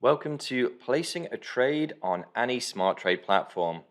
Welcome to placing a trade on any smart trade platform.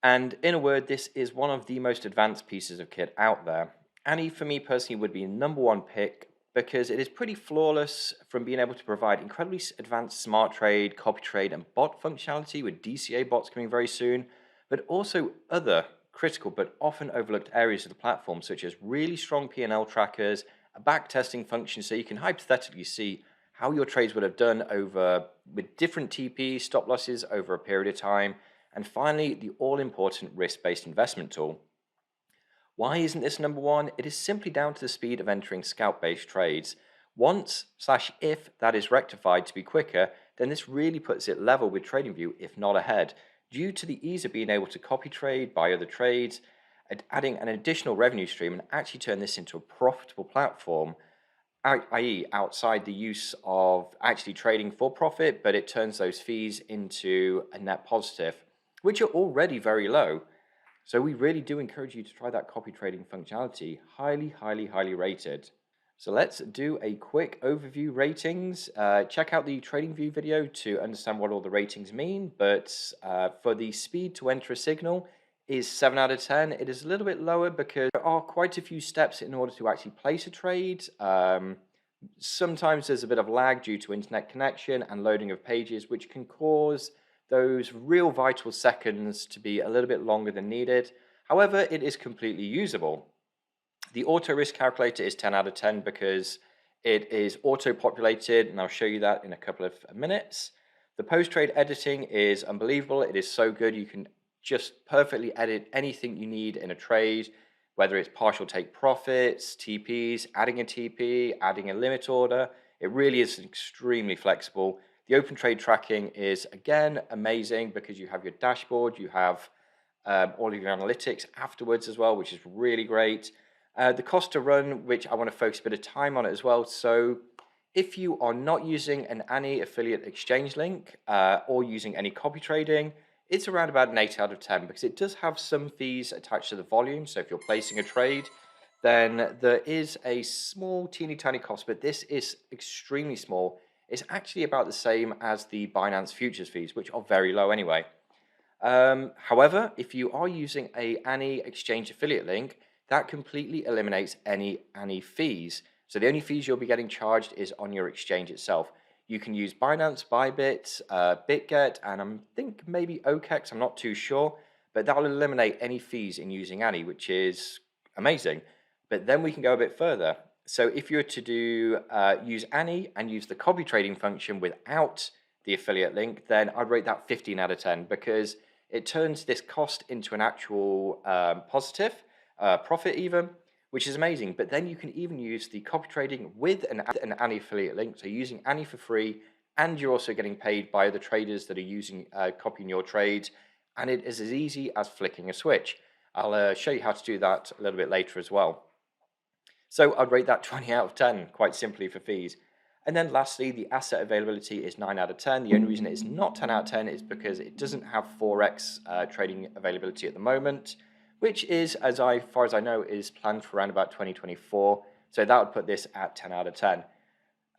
And in a word, this is one of the most advanced pieces of kit out there. Annie, for me personally, would be number one pick because it is pretty flawless from being able to provide incredibly advanced smart trade, copy trade, and bot functionality with DCA bots coming very soon, but also other critical but often overlooked areas of the platform, such as really strong P&L trackers, a back testing function so you can hypothetically see how your trades would have done over with different TP stop losses over a period of time, and finally, the all-important risk-based investment tool. Why isn't this number one? It is simply down to the speed of entering scalp-based trades. Once/if that is rectified to be quicker, then this really puts it level with TradingView, if not ahead, due to the ease of being able to copy trade, buy other trades, and adding an additional revenue stream and actually turn this into a profitable platform, i.e. outside the use of actually trading for profit, but it turns those fees into a net positive, which are already very low. So we really do encourage you to try that copy trading functionality. Highly, highly, highly rated. So let's do a quick overview ratings. Check out the TradingView video to understand what all the ratings mean. But for the speed to enter a signal is 7 out of 10. It is a little bit lower because there are quite a few steps in order to actually place a trade. Sometimes there's a bit of lag due to internet connection and loading of pages, which can cause those real vital seconds to be a little bit longer than needed. However, it is completely usable. The auto risk calculator is 10 out of 10 because it is auto populated, and I'll show you that in a couple of minutes. The post-trade editing is unbelievable. It is so good. You can just perfectly edit anything you need in a trade, whether it's partial take profits, TPs, adding a TP, adding a limit order. It really is extremely flexible. The open trade tracking is, again, amazing because you have your dashboard, you have all of your analytics afterwards as well, which is really great. The cost to run, which I want to focus a bit of time on it as well. So if you are not using an Annie affiliate exchange link or using any copy trading, it's around about an 8 out of 10 because it does have some fees attached to the volume. So if you're placing a trade, then there is a small, teeny tiny cost, but this is extremely small. It's actually about the same as the Binance futures fees, which are very low anyway. However, if you are using a Annie exchange affiliate link, that completely eliminates any Annie fees. So the only fees you'll be getting charged is on your exchange itself. You can use Binance, Bybit, BitGet, and I think maybe OKEx, I'm not too sure, but that will eliminate any fees in using Annie, which is amazing. But then we can go a bit further. So if you were to use Annie and use the copy trading function without the affiliate link, then I'd rate that 15 out of 10 because it turns this cost into an actual positive profit even, which is amazing. But then you can even use the copy trading with an Annie affiliate link. So using Annie for free, and you're also getting paid by the traders that are using copying your trades. And it is as easy as flicking a switch. I'll show you how to do that a little bit later as well. So I'd rate that 20 out of 10, quite simply for fees. And then lastly, the asset availability is 9 out of 10. The only reason it's not 10 out of 10 is because it doesn't have Forex trading availability at the moment, which is, far as I know, is planned for around about 2024. So that would put this at 10 out of 10.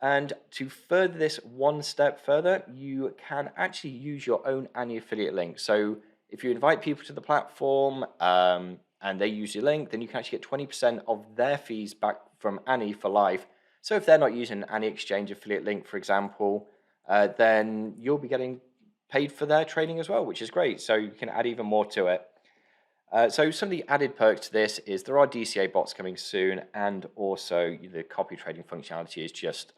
And to further this one step further, you can actually use your own Annie affiliate link. So if you invite people to the platform and they use your link, then you can actually get 20% of their fees back from Annie for life. So if they're not using an Annie exchange affiliate link, for example, then you'll be getting paid for their trading as well, which is great. So you can add even more to it. So some of the added perks to this is there are DCA bots coming soon, and also the copy trading functionality is just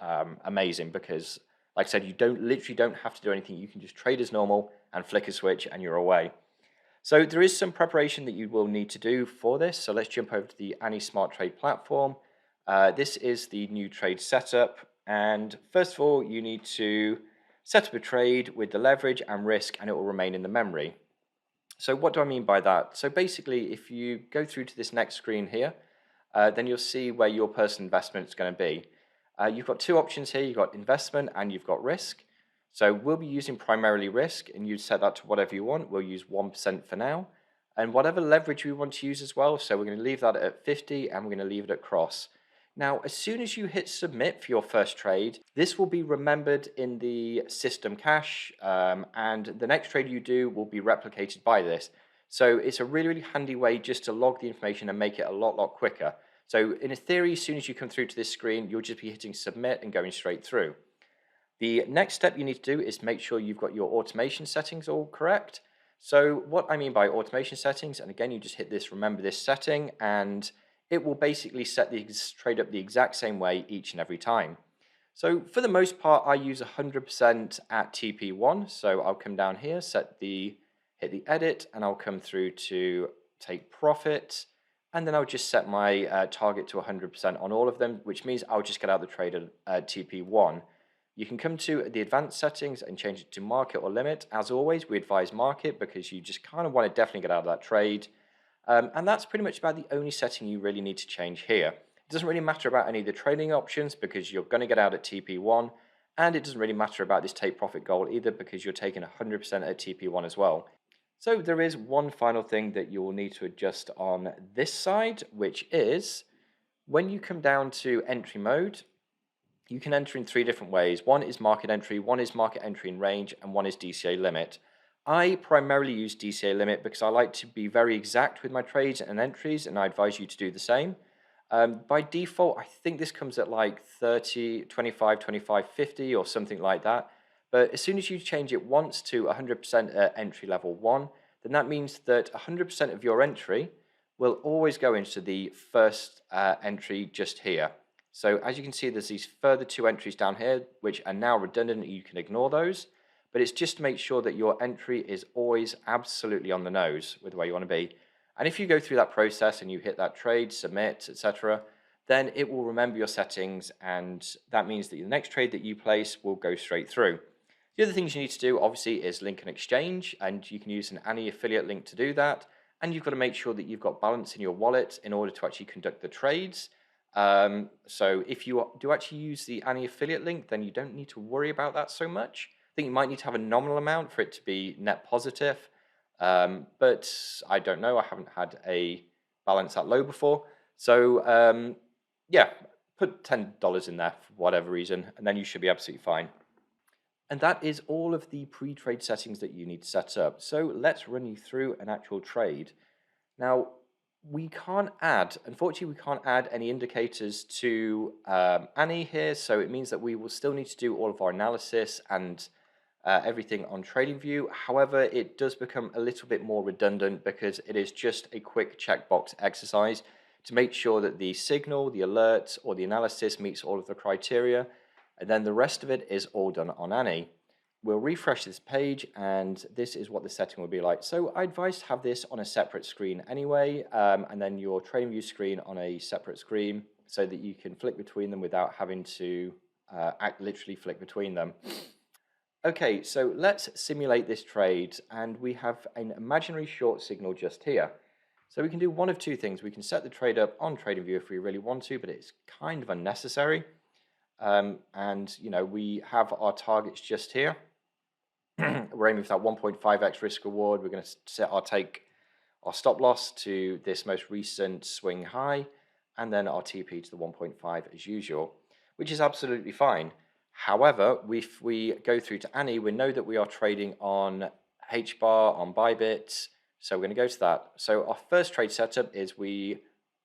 amazing because, like I said, you literally don't have to do anything. You can just trade as normal and flick a switch and you're away. So there is some preparation that you will need to do for this. So let's jump over to the Annie Smart Trade platform. This is the new trade setup. And first of all, you need to set up a trade with the leverage and risk, and it will remain in the memory. So what do I mean by that? So basically, if you go through to this next screen here, then you'll see where your personal investment is going to be. You've got two options here. You've got investment and you've got risk. So we'll be using primarily risk, and you set that to whatever you want. We'll use 1% for now. And whatever leverage we want to use as well. So we're going to leave that at 50 and we're going to leave it at cross. Now, as soon as you hit submit for your first trade, this will be remembered in the system cache, and the next trade you do will be replicated by this. So it's a really, really handy way just to log the information and make it a lot quicker. So in a theory, as soon as you come through to this screen, you'll just be hitting submit and going straight through. The next step you need to do is make sure you've got your automation settings all correct. So what I mean by automation settings, and again, you just hit this, remember this setting, and it will basically set the trade up the exact same way each and every time. So for the most part, I use 100% at TP1. So I'll come down here, hit the edit, and I'll come through to take profit. And then I'll just set my target to 100% on all of them, which means I'll just get out the trade at TP1. You can come to the advanced settings and change it to market or limit. As always, we advise market because you just kind of want to definitely get out of that trade. And that's pretty much about the only setting you really need to change here. It doesn't really matter about any of the trading options because you're going to get out at TP1. And it doesn't really matter about this take profit goal either because you're taking 100% at TP1 as well. So there is one final thing that you will need to adjust on this side, which is when you come down to entry mode, you can enter in three different ways. One is market entry, one is market entry in range, and one is DCA limit. I primarily use DCA limit because I like to be very exact with my trades and entries, and I advise you to do the same. By default, I think this comes at like 30, 25, 25, 50 or something like that. But as soon as you change it once to 100% at entry level 1, then that means that 100% of your entry will always go into the first entry just here. So as you can see, there's these further two entries down here, which are now redundant. You can ignore those, but it's just to make sure that your entry is always absolutely on the nose with where you want to be. And if you go through that process and you hit that trade, submit, etc., then it will remember your settings, and that means that the next trade that you place will go straight through. The other things you need to do, obviously, is link an exchange, and you can use an Annie affiliate link to do that. And you've got to make sure that you've got balance in your wallet in order to actually conduct the trades. So if you do actually use the Annie affiliate link, then you don't need to worry about that so much. I think you might need to have a nominal amount for it to be net positive, but I don't know. I haven't had a balance that low before. So yeah, put $10 in there for whatever reason, and then you should be absolutely fine. And that is all of the pre-trade settings that you need to set up. So let's run you through an actual trade. Now, unfortunately, we can't add any indicators to Annie here, so it means that we will still need to do all of our analysis and everything on TradingView. However, it does become a little bit more redundant because it is just a quick checkbox exercise to make sure that the signal, the alert, or the analysis meets all of the criteria, and then the rest of it is all done on Annie. We'll refresh this page, and this is what the setting will be like. So I advise to have this on a separate screen anyway, and then your TradingView screen on a separate screen so that you can flick between them without having to literally flick between them. Okay, so let's simulate this trade, and we have an imaginary short signal just here. So we can do one of two things. We can set the trade up on TradingView if we really want to, but it's kind of unnecessary. And we have our targets just here. We're aiming for that 1.5x risk reward. We're going to set our stop loss to this most recent swing high, and then our TP to the 1.5 as usual, which is absolutely fine. However, if we go through to Annie, we know that we are trading on HBAR, on Bybit, so we're going to go to that. So our first trade setup is we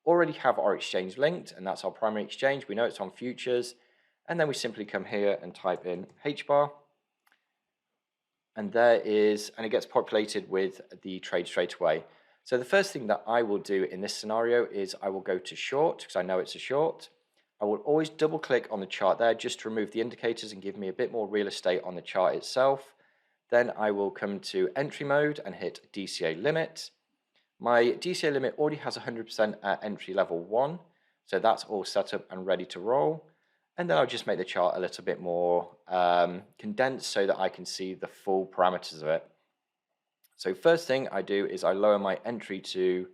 already have our exchange linked, and that's our primary exchange. We know it's on futures, and then we simply come here and type in HBAR. And it gets populated with the trade straight away. So the first thing that I will do in this scenario is I will go to short because I know it's a short. I will always double click on the chart there just to remove the indicators and give me a bit more real estate on the chart itself. Then I will come to entry mode and hit DCA limit. My DCA limit already has 100% at entry level 1. So that's all set up and ready to roll. And then I'll just make the chart a little bit more condensed so that I can see the full parameters of it. So first thing I do is I lower my entry to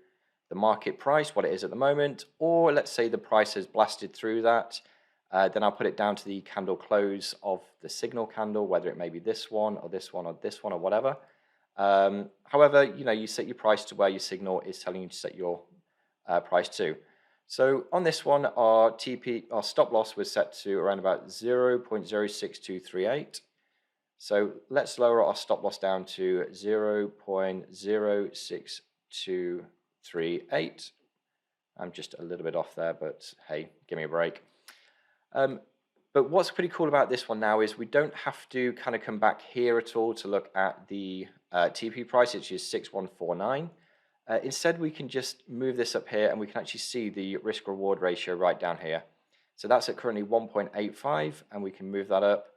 the market price, what it is at the moment, or let's say the price has blasted through that. Then I'll put it down to the candle close of the signal candle, whether it may be this one or this one or this one or whatever. However, you set your price to where your signal is telling you to set your price to. So on this one, our stop loss was set to around about 0.06238. So let's lower our stop loss down to 0.06238. I'm just a little bit off there, but hey, give me a break. But what's pretty cool about this one now is we don't have to kind of come back here at all to look at the TP price, which is 6149. Instead, we can just move this up here and we can actually see the risk reward ratio right down here. So that's at currently 1.85, and we can move that up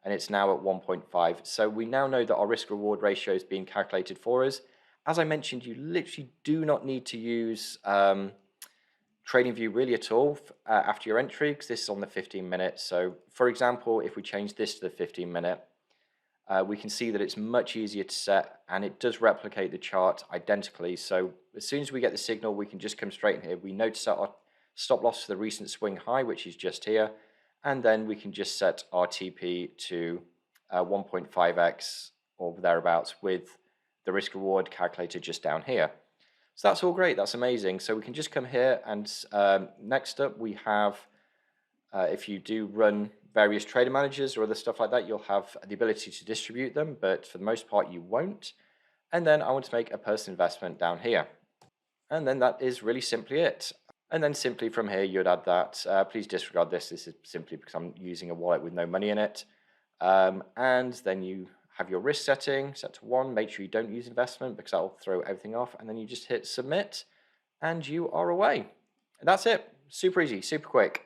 and it's now at 1.5. So we now know that our risk reward ratio is being calculated for us. As I mentioned, you literally do not need to use TradingView really at all after your entry, because this is on the 15-minute. So for example, if we change this to the 15-minute, we can see that it's much easier to set, and it does replicate the chart identically. So as soon as we get the signal, we can just come straight in here. We know to set our stop loss to the recent swing high, which is just here, and then we can just set our TP to 1.5x or thereabouts with the risk reward calculator just down here. So that's all great. That's amazing. So we can just come here, and next up we have, if you do run various trader managers or other stuff like that, you'll have the ability to distribute them, but for the most part you won't. And then I want to make a personal investment down here. And then that is really simply it. And then simply from here you'd add that. Please disregard this. This is simply because I'm using a wallet with no money in it. And then you have your risk setting set to 1. Make sure you don't use investment because that will throw everything off. And then you just hit submit and you are away. And that's it. Super easy, super quick.